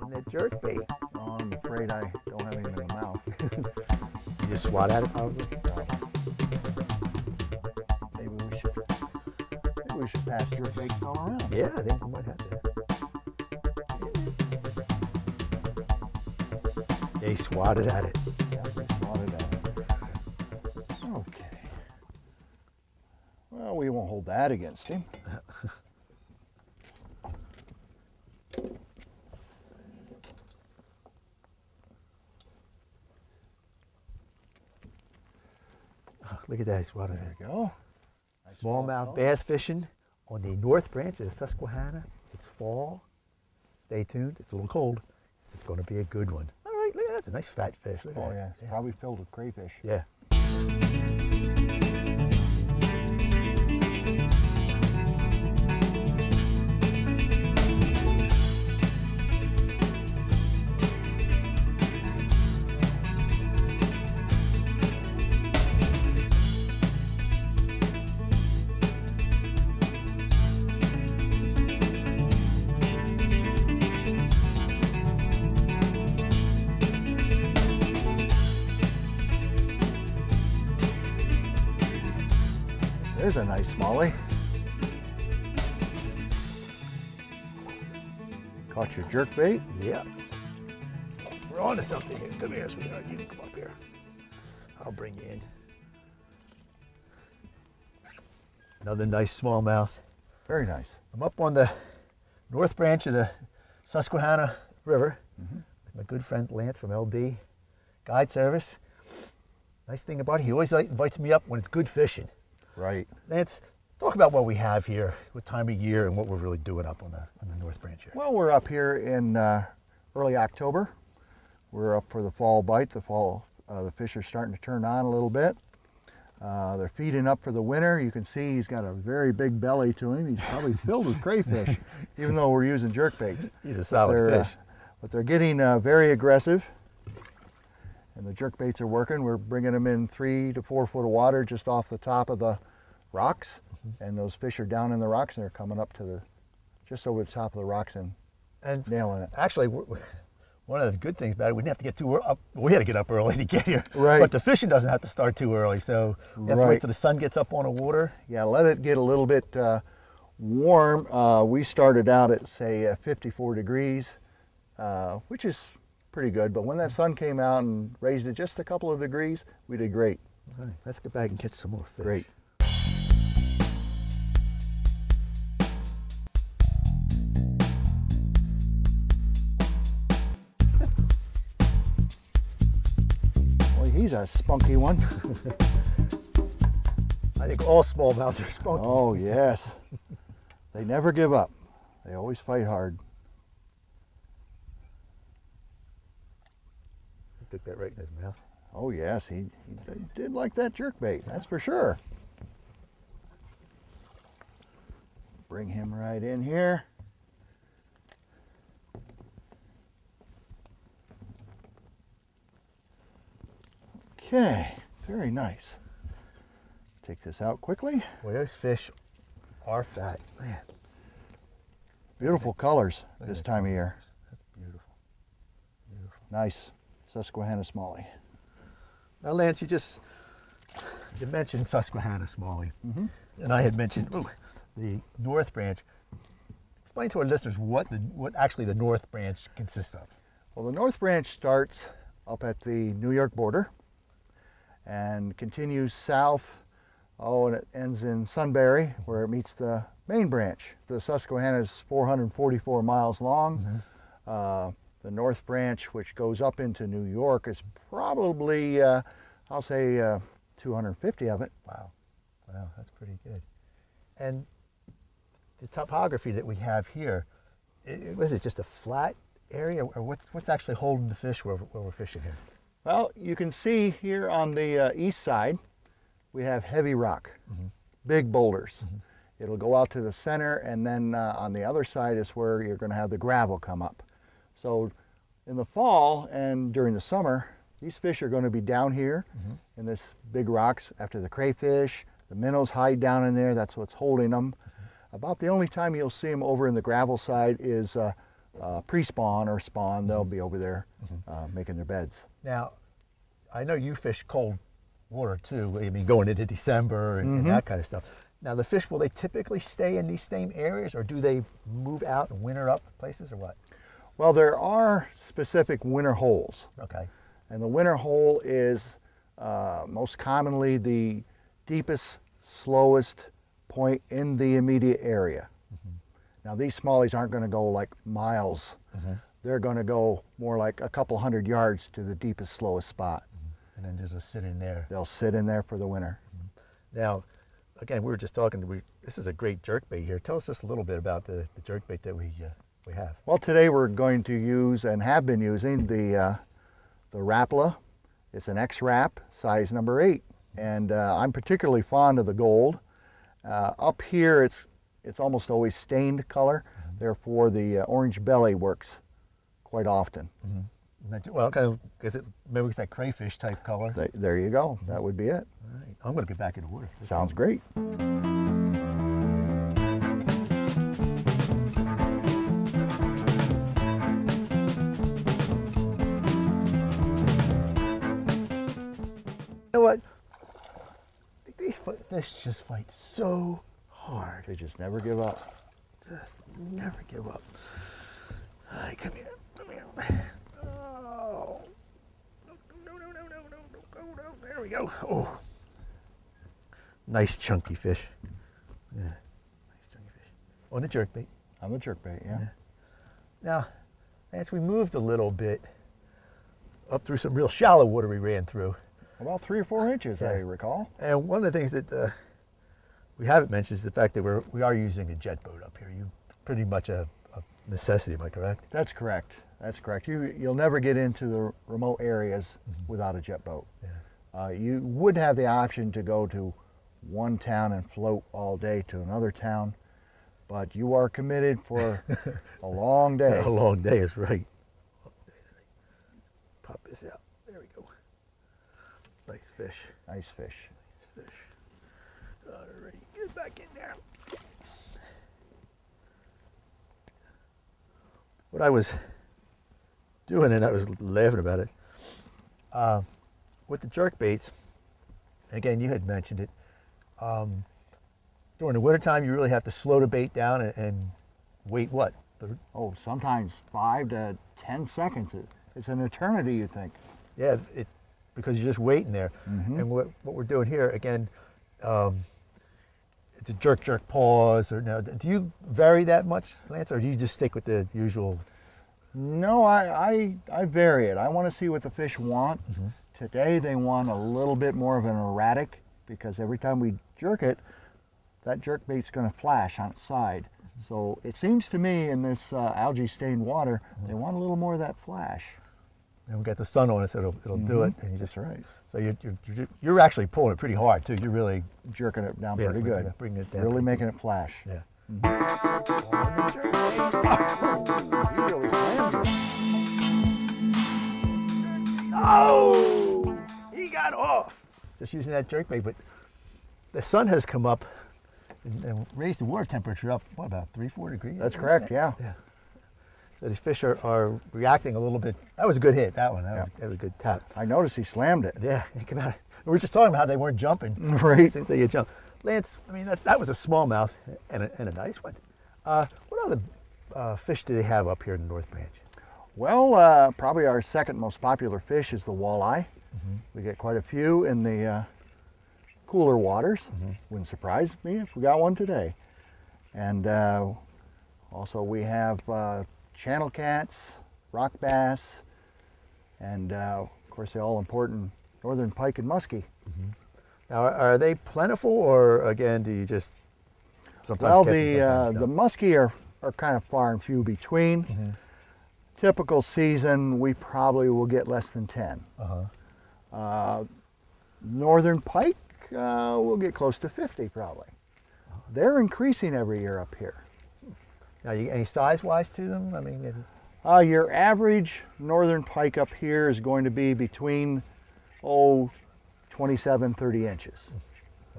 on that jerk bait. Oh, I'm afraid I don't have anything in the mouth. You just swat at it probably? Maybe we should pass jerk baits all around. Yeah, I think we might have to. They swatted at it. Yeah, they swatted at it. Okay. Well, we won't hold that against him. Look at that, he's swatted There at you it. go. Nice Smallmouth bass fishing on the north branch of the Susquehanna. It's fall. Stay tuned. It's a little cold. It's going to be a good one. All right, look at that. It's a nice fat fish. Look at Oh that. yeah, it's probably filled with crayfish. Yeah. There's a nice smallie. Caught your jerk bait. Yeah. We're on to something here. Come here, sweetheart. You can come up here. I'll bring you in. Another nice smallmouth. Very nice. I'm up on the north branch of the Susquehanna River with my good friend Lance from LD Guide Service. Nice thing about it, he always invites me up when it's good fishing. Right. Lance, talk about what we have here, what time of year, and what we're really doing up on the north branch here. Well, we're up here in early October. We're up for the fall bite. The fish are starting to turn on a little bit. They're feeding up for the winter. You can see he's got a very big belly to him. He's probably filled with crayfish, even though we're using jerk baits. He's a solid fish. But they're getting very aggressive, and the jerk baits are working. We're bringing them in 3 to 4 foot of water just off the top of the rocks, and those fish are down in the rocks, and they're coming up to just over the top of the rocks and nailing it. Actually, one of the good things about it, we didn't have to get too up. We had to get up early to get here. Right. But the fishing doesn't have to start too early, so you have to wait till the sun gets up on the water. Yeah, let it get a little bit warm. We started out at, say, 54 degrees, which is pretty good. But when that sun came out and raised it just a couple of degrees, we did great. All right, let's get back and catch some more fish. Great. He's a spunky one. I think all smallmouths are spunky. Oh, yes. They never give up. They always fight hard. He took that right in his mouth. Oh, yes. He did like that jerkbait, that's for sure. Bring him right in here. Okay, very nice. Take this out quickly. Boy, those fish are fat. Man. Beautiful colors this time of year. That's beautiful. Beautiful. Nice Susquehanna smallie. Now, Lance, you mentioned Susquehanna smallie, and I had mentioned the north branch. Explain to our listeners what actually the north branch consists of. Well, the north branch starts up at the New York border and continues south, and it ends in Sunbury, where it meets the main branch. The Susquehanna is 444 miles long. The north branch, which goes up into New York, is probably, I'll say, 250 of it. Wow, wow, that's pretty good. And the topography that we have here, was it just a flat area, or what's actually holding the fish where we're fishing here? Well, you can see here on the east side, we have heavy rock, big boulders. It'll go out to the center, and then on the other side is where you're going to have the gravel come up. So in the fall and during the summer, these fish are going to be down here in this big rocks after the crayfish. The minnows hide down in there. That's what's holding them. About the only time you'll see them over in the gravel side is pre-spawn or spawn, they'll be over there making their beds. Now, I know you fish cold water too. I mean, going into December and that kind of stuff. Now, the fish, will they typically stay in these same areas, or do they move out and winter up places, or what? Well, there are specific winter holes. Okay. And the winter hole is most commonly the deepest, slowest point in the immediate area. Now, these smallies aren't going to go like miles. They're going to go more like a couple hundred yards to the deepest, slowest spot. And then just sit in there. They'll sit in there for the winter. Now, again, we were just talking, this is a great jerkbait here. Tell us just a little bit about the jerkbait that we have. Well, today we're going to use, and have been using, the Rapala. It's an X-Rap, size number 8. And I'm particularly fond of the gold. Up here, it's almost always stained color. Therefore, the orange belly works quite often. Well, kind of, because it mimics that crayfish type color. There you go. That would be it. All right. I'm going to get back in the water. Sounds great. You know what? These fish just fight so hard. They just never give up. Just never give up. All right, come here. Come here. Oh. No. There we go. Oh. Nice chunky fish. Yeah. Nice chunky fish. On the jerkbait. On the jerkbait, yeah. Now, as we moved a little bit up through some real shallow water we ran through. About 3 or 4 inches, I recall. And one of the things that we haven't mentioned is the fact that we are using a jet boat up here. Pretty much a necessity, am I correct? That's correct. That's correct. You'll never get into the remote areas without a jet boat. Yeah. You would have the option to go to one town and float all day to another town, but you are committed for a long day. A long day is right. Pop this out. There we go. Nice fish. Nice fish. Nice fish. All right, get back in there. What I was doing, and I was laughing about it, with the jerk baits, and again, you had mentioned it, during the wintertime, you really have to slow the bait down and wait what? Oh, sometimes 5 to 10 seconds. It's an eternity, you think. Yeah, because you're just waiting there. And what we're doing here, again, it's a jerk pause. Or now, do you vary that much, Lance, or do you just stick with the usual? No, I vary it. I want to see what the fish want. Today they want a little bit more of an erratic, because every time we jerk it, that jerk bait's going to flash on its side. So it seems to me in this algae stained water, they want a little more of that flash. And we got the sun on it, so it'll do it. And you just, That's right. So you're actually pulling it pretty hard too. You're really Jerking it down pretty good. Bringing it down. Really making it flash. Yeah. He really slammed it. Oh, he got off. Just using that jerkbait, but the sun has come up and raised the water temperature up, what, about 3-4 degrees? That's correct, yeah. So these fish are reacting a little bit. That was a good hit, that one. That was a good tap. I noticed he slammed it. Yeah, he came out. We were just talking about how they weren't jumping. Right. Seems like you jump. Lance, I mean, that was a smallmouth and a nice one. What other fish do they have up here in the North Branch? Well, probably our second most popular fish is the walleye. We get quite a few in the cooler waters. Wouldn't surprise me if we got one today. And also we have channel cats, rock bass, and of course the all-important northern pike and muskie. Now, are they plentiful, or again, do you just sometimes? Well, the muskie are kind of far and few between. Typical season, we probably will get less than 10. Northern pike, we'll get close to 50 probably. They're increasing every year up here. Now, any size-wise to them? I mean, your average northern pike up here is going to be between 27, 30 inches.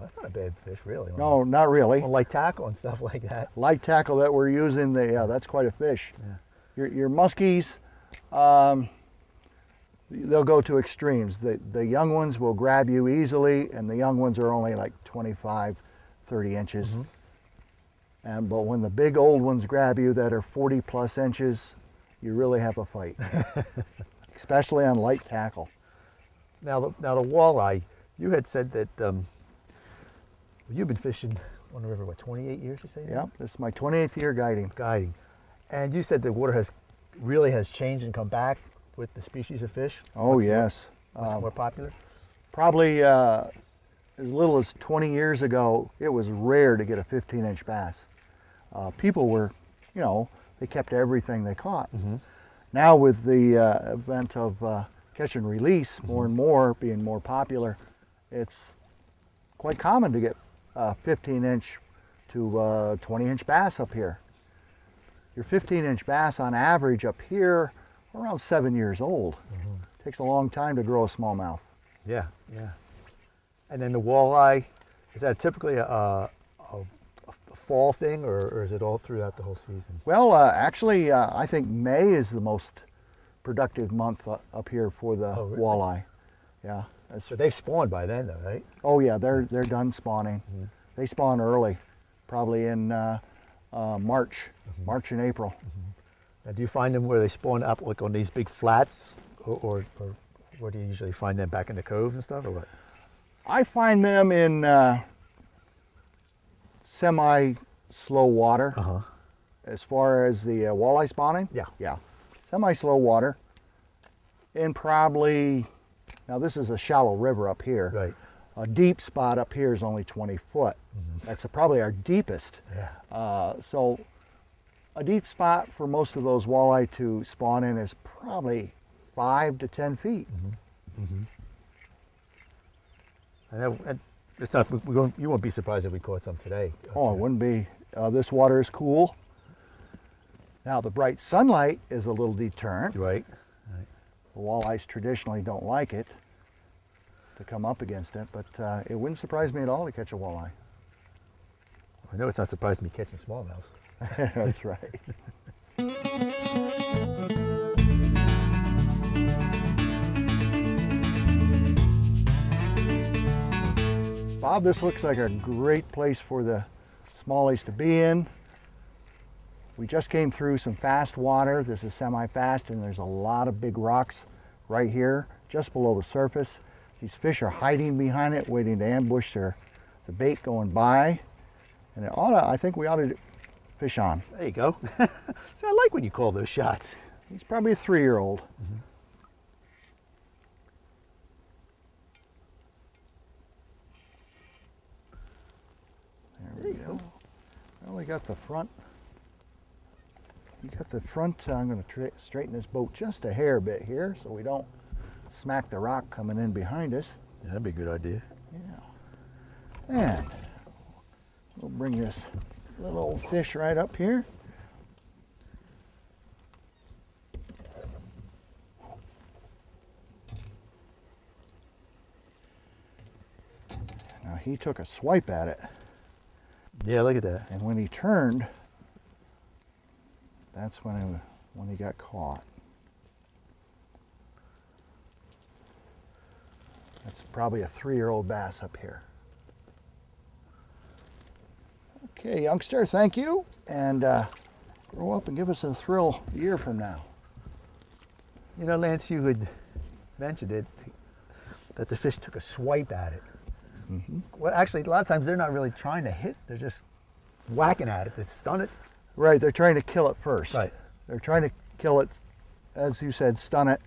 well, that's not a bad fish, really. No, not really. On light tackle and stuff like that. Light tackle that we're using, that's quite a fish. Yeah. Your muskies, they'll go to extremes. The young ones will grab you easily, and the young ones are only like 25, 30 inches. But when the big old ones grab you that are 40 plus inches, you really have a fight, especially on light tackle. Now the walleye, you had said that you've been fishing on the river, what, 28 years, you say? Yeah, this is my 28th year guiding. And you said the water really has changed and come back with the species of fish? Oh, yes. More popular? Probably as little as 20 years ago, it was rare to get a 15-inch bass. People were, you know, they kept everything they caught. Now with the advent of catch and release, more and more being more popular, it's quite common to get a 15-inch to 20-inch bass up here. Your 15-inch bass on average up here around 7 years old. Takes a long time to grow a smallmouth. Yeah. And then the walleye, is that typically a fall thing, or is it all throughout the whole season? Well, actually, I think May is the most productive month up here for the walleye. Yeah. So they've spawned by then, though, right? Oh yeah, they're done spawning. They spawn early, probably in March and April. Now, do you find them where they spawn up, like on these big flats, or where do you usually find them, back in the cove and stuff, or what? I find them in semi-slow water. As far as the walleye spawning? Yeah. Semi-slow water. And probably, now this is a shallow river up here. Right. A deep spot up here is only 20 foot. That's probably our deepest. So a deep spot for most of those walleye to spawn in is probably 5 to 10 feet. And it's not, you won't be surprised if we caught some today. Oh, it wouldn't be. This water is cool. Now the bright sunlight is a little deterrent. Right. The walleyes traditionally don't like it, to come up against it, but it wouldn't surprise me at all to catch a walleye. I know it's not surprising me catching smallmouth. That's right. Bob, this looks like a great place for the smallies to be in. We just came through some fast water. This is semi-fast, and there's a lot of big rocks right here, just below the surface. These fish are hiding behind it, waiting to ambush the bait going by. And it ought to, I think we ought to fish on. There you go. See, I like when you call those shots. He's probably a 3-year-old. There we go. Well, we got the front. I'm going to straighten this boat just a hair bit here so we don't smack the rock coming in behind us. Yeah, that'd be a good idea. Yeah. And we'll bring this little old fish right up here. Now he took a swipe at it. Yeah, look at that. And when he turned, that's when he got caught. That's probably a 3-year-old bass up here. Okay, youngster, thank you. And grow up and give us a thrill a year from now. You know, Lance, you had mentioned it, that the fish took a swipe at it. Well, actually, a lot of times they're not really trying to hit. They're just whacking at it to stun it. Right, they're trying to kill it first. Right. They're trying to kill it, as you said, stun it,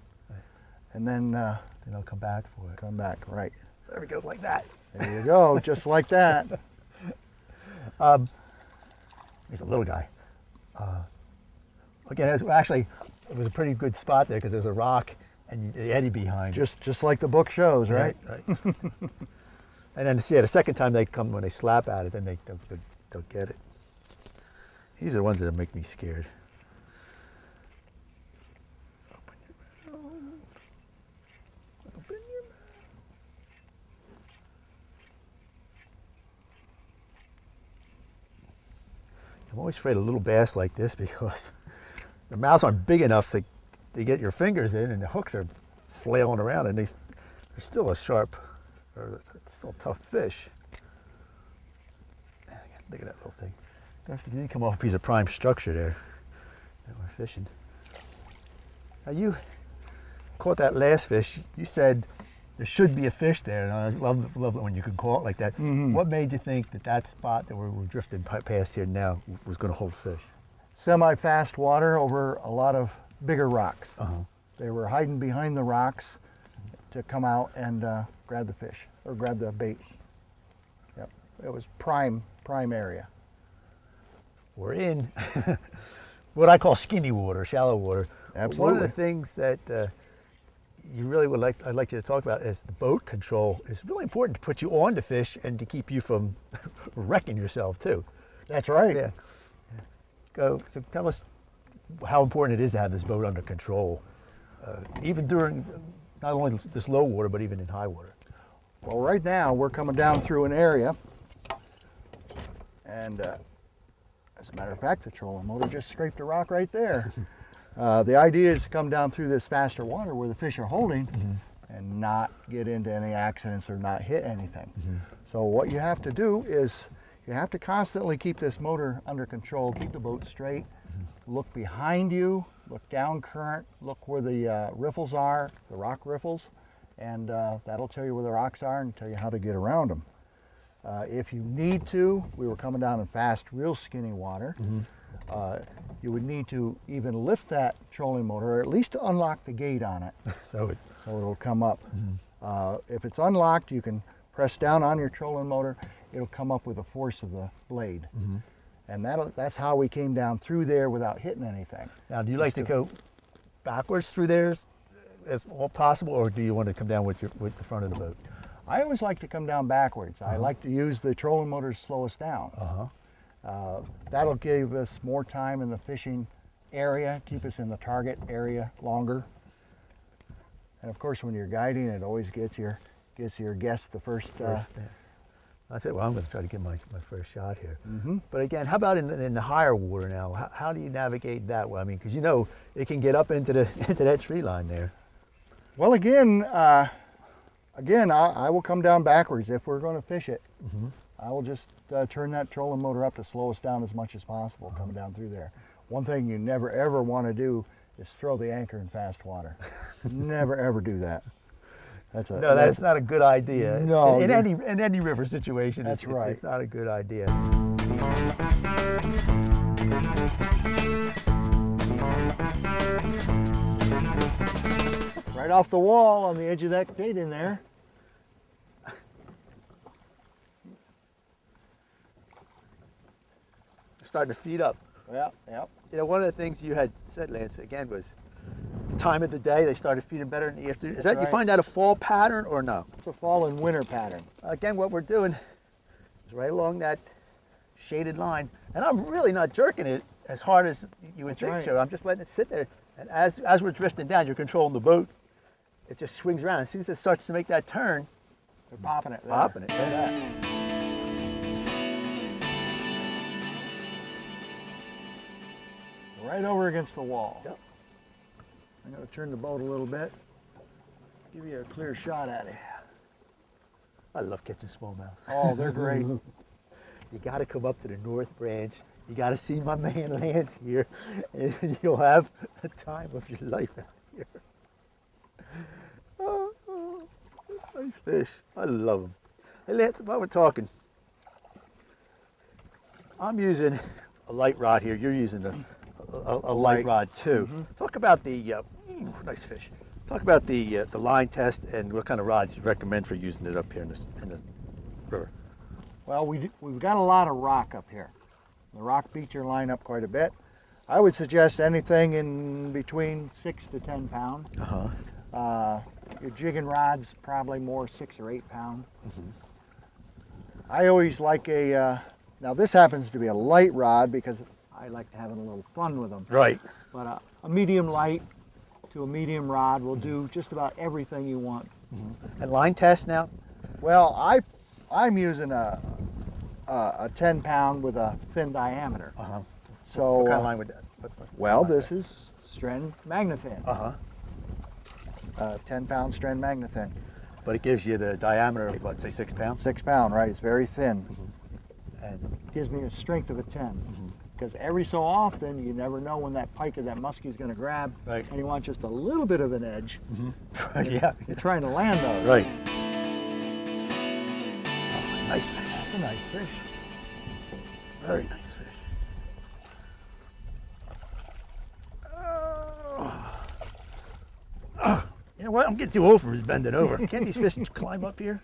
and then they'll come back for it. Come back, right. There we go, like that. There you go, just like that. He's a little guy. Again, it was a pretty good spot there because there's a rock and the eddy behind it. Just like the book shows, right? Right. And then, the second time they come, when they slap at it, then they'll get it. These are the ones that make me scared. Open your mouth. Open your mouth. I'm always afraid of little bass like this because their mouths aren't big enough to get your fingers in, and the hooks are flailing around, and they're still a sharp, or still a tough fish. Look at that little thing. Gosh, you didn't come off a piece of prime structure there that we're fishing. Now you caught that last fish. You said there should be a fish there, and I love it when you can call it like that. Mm-hmm. What made you think that spot that we're drifting past here now was going to hold fish? Semi-fast water over a lot of bigger rocks. Uh-huh. They were hiding behind the rocks to come out and grab the fish, or grab the bait. Yep, it was prime area. We're in what I call skinny water, shallow water. Absolutely. One of the things that you really I'd like you to talk about is the boat control. It's really important to put you on the fish and to keep you from wrecking yourself too. That's right. Yeah. So tell us how important it is to have this boat under control, even during not only this low water, but even in high water. Well, right now we're coming down through an area, and as a matter of fact, the trolling motor just scraped a rock right there. The idea is to come down through this faster water where the fish are holding, and not get into any accidents or not hit anything. So what you have to do is you have to constantly keep this motor under control, keep the boat straight, look behind you, look down current, look where the riffles are, the rock riffles, and that'll tell you where the rocks are and tell you how to get around them. If you need to, we were coming down in fast, real skinny water, you would need to even lift that trolling motor, or at least to unlock the gate on it, so it'll come up. If it's unlocked, you can press down on your trolling motor, it'll come up with the force of the blade. And that's how we came down through there without hitting anything. Now, do you like to go backwards through there as all possible, or do you want to come down with the front of the boat? I always like to come down backwards. I like to use the trolling motor to slow us down. That'll give us more time in the fishing area, keep us in the target area longer. And of course, when you're guiding, it always gets your guest the first. I said, well, I'm going to try to get my first shot here. But again, how about in the higher water now? How do you navigate that? Well, I mean, because you know it can get up into that tree line there. Well, again, I will come down backwards if we're going to fish it. I will just turn that trolling motor up to slow us down as much as possible coming down through there. One thing you never ever want to do is throw the anchor in fast water. Never ever do that. That's not a good idea. No, in any river situation, that's right. It's not a good idea. Right off the wall on the edge of that gate in there. Starting to feed up. Yep. You know, one of the things you had said, Lance, again, was the time of the day they started feeding better in the afternoon. Is that right. You find that a fall pattern or no? It's a fall and winter pattern. Again, what we're doing is right along that shaded line, and I'm really not jerking it as hard as you would think. Right. I'm just letting it sit there, and as we're drifting down, you're controlling the boat. It just swings around. As soon as it starts to make that turn, they're popping it. Popping it. Yeah. Right over against the wall. Yep. I'm going to turn the boat a little bit, give you a clear shot at it. I love catching smallmouth. Oh, they're great. You got to come up to the North Branch. You got to see my man Lance here, and you'll have a time of your life out here. Oh, nice fish. I love them. Hey, Lance, while we're talking, I'm using a light rod here. You're using a light rod too. Talk about the nice fish. Talk about the line test and what kind of rods you recommend for using it up here in this river. Well, we've got a lot of rock up here. The rock beats your line up quite a bit. I would suggest anything in between 6 to 10 pound. Your jigging rod's probably more 6 or 8 pound. I always like now this happens to be a light rod because I like to have a little fun with them. Right. But a medium light to a medium rod will do just about everything you want. And line test now? Well, I'm using a 10 pound with a thin diameter. So what kind of line would Well, this is Stren Magnethin. Uh-huh. 10-pound Stren Magnethin. But it gives you the diameter of, what, say 6 pounds? 6 pound, right? It's very thin. And Gives me a strength of a 10. Because every so often, you never know when that pike or that muskie is going to grab, Right. and you want just a little bit of an edge. yeah. You're trying to land those. Right. Oh, nice fish. That's a nice fish. Very nice fish. Oh, you know what? I'm getting too old for his bending over. Can't these fish climb up here?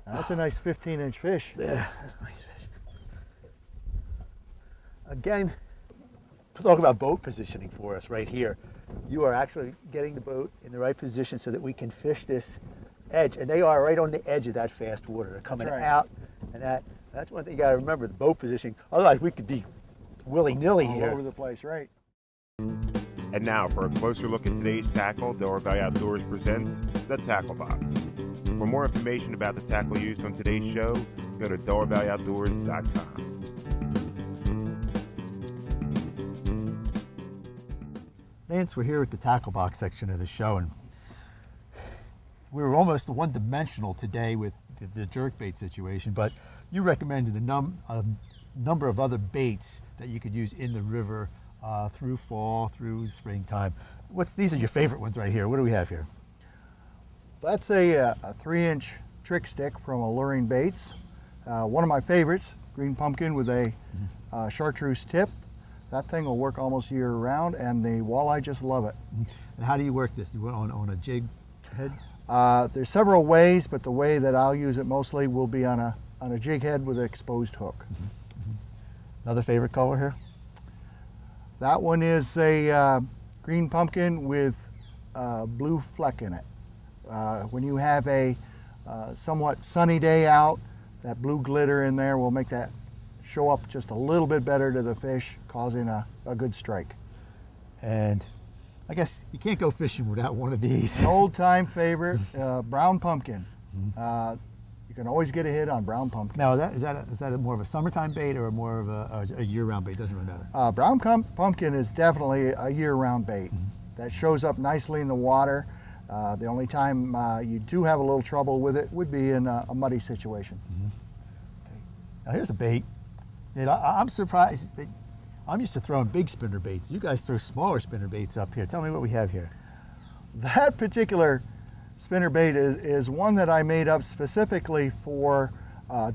That's a nice 15-inch fish. Yeah, that's a nice fish. Again, talk about boat positioning for us right here. You are actually getting the boat in the right position so that we can fish this edge, and they are right on the edge of that fast water. They're coming That's right. out, and that's one thing you got to remember, the boat positioning. Otherwise, we could be willy-nilly All here. over the place, right? And now for a closer look at today's tackle, Delaware Valley Outdoors presents the Tackle Box. For more information about the tackle used on today's show, go to DelawareValleyOutdoors.com. Lance, we're here at the tackle box section of the show, and we were almost one-dimensional today with the jerkbait situation, but you recommended a number of other baits that you could use in the river through fall, through springtime. These are your favorite ones right here. What do we have here? That's a 3-inch trick stick from Alluring Baits. One of my favorites, green pumpkin with a chartreuse tip. That thing will work almost year round, and the walleye just love it. And how do you work this? You want on a jig head? There's several ways, but the way that I'll use it mostly will be on a jig head with an exposed hook. Another favorite color here? That one is a green pumpkin with blue fleck in it. When you have a somewhat sunny day out, that blue glitter in there will make that show up just a little bit better to the fish, causing a good strike. And I guess you can't go fishing without one of these. An old-time favorite, brown pumpkin. You can always get a hit on brown pumpkin. Now, is that more of a summertime bait or more of a year-round bait? Doesn't really matter. Brown pumpkin is definitely a year-round bait. That shows up nicely in the water. The only time you do have a little trouble with it would be in a muddy situation. Okay. Now here's a bait that I'm surprised that I'm used to throwing big spinner baits. You guys throw smaller spinner baits up here. Tell me what we have here. That particular spinner bait is one that I made up specifically for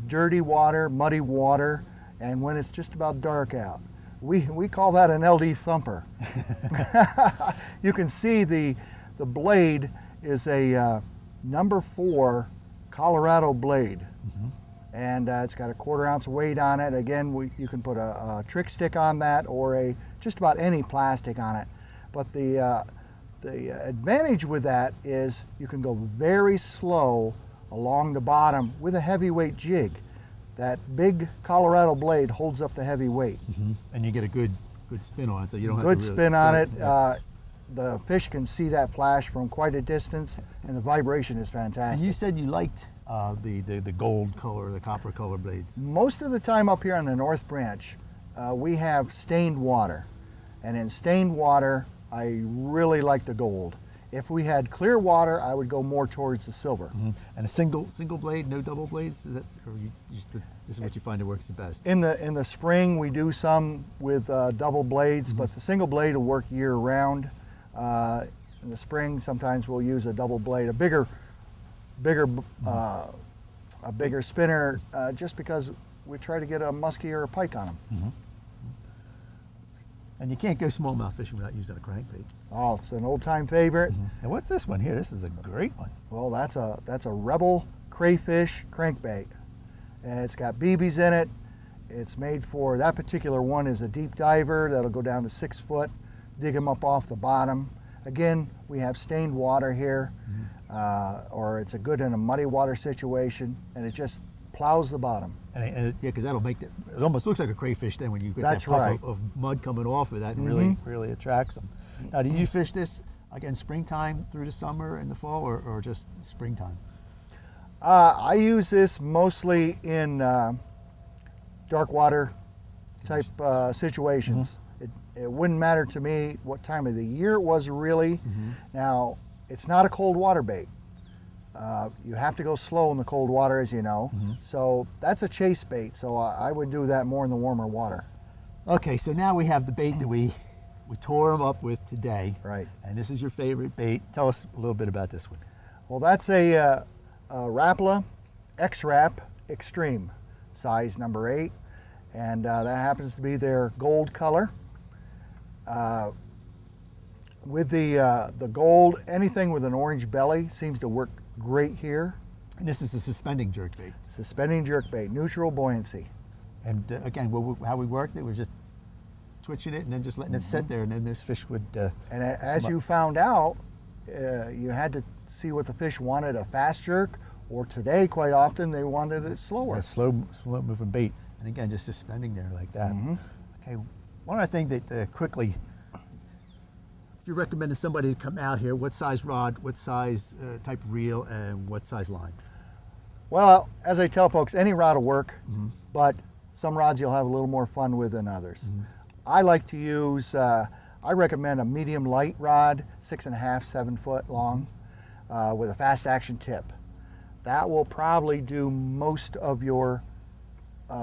dirty water, muddy water, and when it's just about dark out. We call that an LD thumper. You can see the blade is a number 4 Colorado blade. And it's got a 1/4 ounce weight on it. Again, you can put a trick stick on that or just about any plastic on it. But the advantage with that is you can go very slow along the bottom with a heavyweight jig. That big Colorado blade holds up the heavy weight. And you get a good spin on it, so you don't have Good to really spin on it. Yeah. The fish can see that flash from quite a distance, and the vibration is fantastic. And you said you liked the gold color, the copper color blades. Most of the time up here on the North Branch, we have stained water. And in stained water, I really like the gold. If we had clear water, I would go more towards the silver. And a single blade, no double blades? This is what you find that works the best? In the spring, we do some with double blades, but the single blade will work year round. In the spring, sometimes we'll use a double blade, a bigger spinner, just because we try to get a muskie or a pike on them. And you can't go smallmouth fishing without using a crankbait. Oh, it's an old-time favorite. And what's this one here? This is a great one. Well, that's a Rebel crayfish crankbait. And it's got BBs in it. It's made for, that particular one is a deep diver that'll go down to 6 foot, dig them up off the bottom. Again, we have stained water here, or it's a good in a muddy water situation, and it just plows the bottom. Yeah, because that'll make it almost looks like a crayfish then when you get That's that puff right. of mud coming off of that and really attracts them. Now, do you fish this, again, springtime through the summer and the fall, or just springtime? I use this mostly in dark water type situations. It wouldn't matter to me what time of the year it was really. Now, it's not a cold water bait. You have to go slow in the cold water, as you know. So that's a chase bait, so I would do that more in the warmer water. Okay, so now we have the bait that we tore them up with today. Right. And this is your favorite bait. Tell us a little bit about this one. Well, that's a Rapala X-Rap Extreme, size number 8. And that happens to be their gold color. With the gold, anything with an orange belly seems to work great here. And this is a suspending jerk bait. Suspending jerk bait, neutral buoyancy. And again, how we worked it was just twitching it and then just letting it sit there, and then this fish would and as you found out, you had to see what the fish wanted, a fast jerk, or today quite often they wanted it slower. It's a slow moving bait. And again, just suspending there like that. Okay, one other thing that quickly, if you recommended somebody to come out here, what size rod, what size type of reel, and what size line? Well, as I tell folks, any rod will work, but some rods you'll have a little more fun with than others. I like to use, I recommend a medium light rod, 6.5, 7 foot long, with a fast action tip. That will probably do most of your,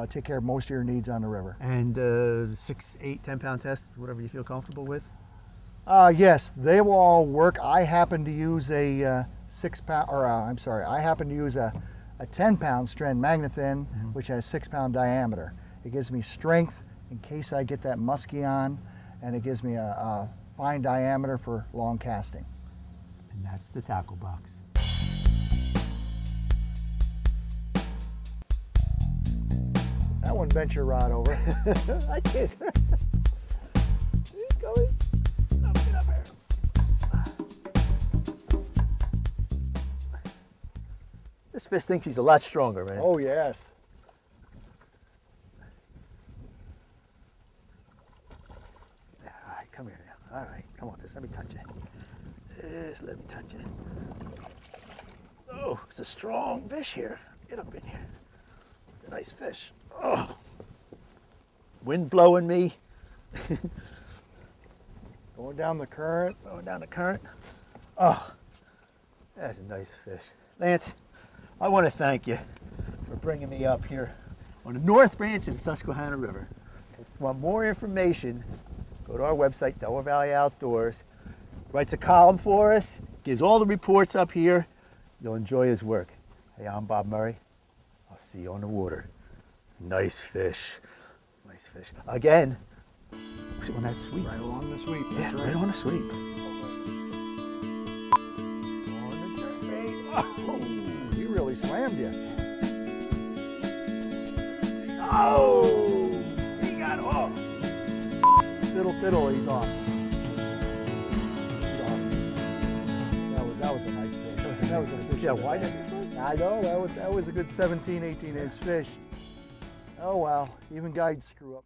take care of most of your needs on the river. And 6, 8, 10 pound test, whatever you feel comfortable with? Yes, they will all work. I happen to use a 6 pound, or I'm sorry, I happen to use a 10 pound Strand Magnathin, which has 6 pound diameter. It gives me strength in case I get that musky on, and it gives me a fine diameter for long casting. And that's the tackle box. That one bent your rod over. I did. He's going. Get up here. This fish thinks he's a lot stronger, man. Oh, yes. All right, come here now. All right, come on, just let me touch it. Just let me touch it. Oh, it's a strong fish here. Get up in here. It's a nice fish. Oh, wind blowing me. Going down the current. Going down the current. Oh, that's a nice fish. Lance, I want to thank you for bringing me up here on the North Branch of the Susquehanna River. If you want more information, go to our website, Delaware Valley Outdoors. Writes a column for us, gives all the reports up here. You'll enjoy his work. Hey, I'm Bob Murray. I'll see you on the water. Nice fish. Nice fish. Again, on that sweep. Right along the sweep. Yeah, right on the sweep. On the jerk bait. Oh, He really slammed you. oh, he got off. Fiddle, he's off. He's off. That was a nice fish. That was a fish. Yeah, why did I know, that was a good 17, 18 inch fish. Oh well, even guides screw up.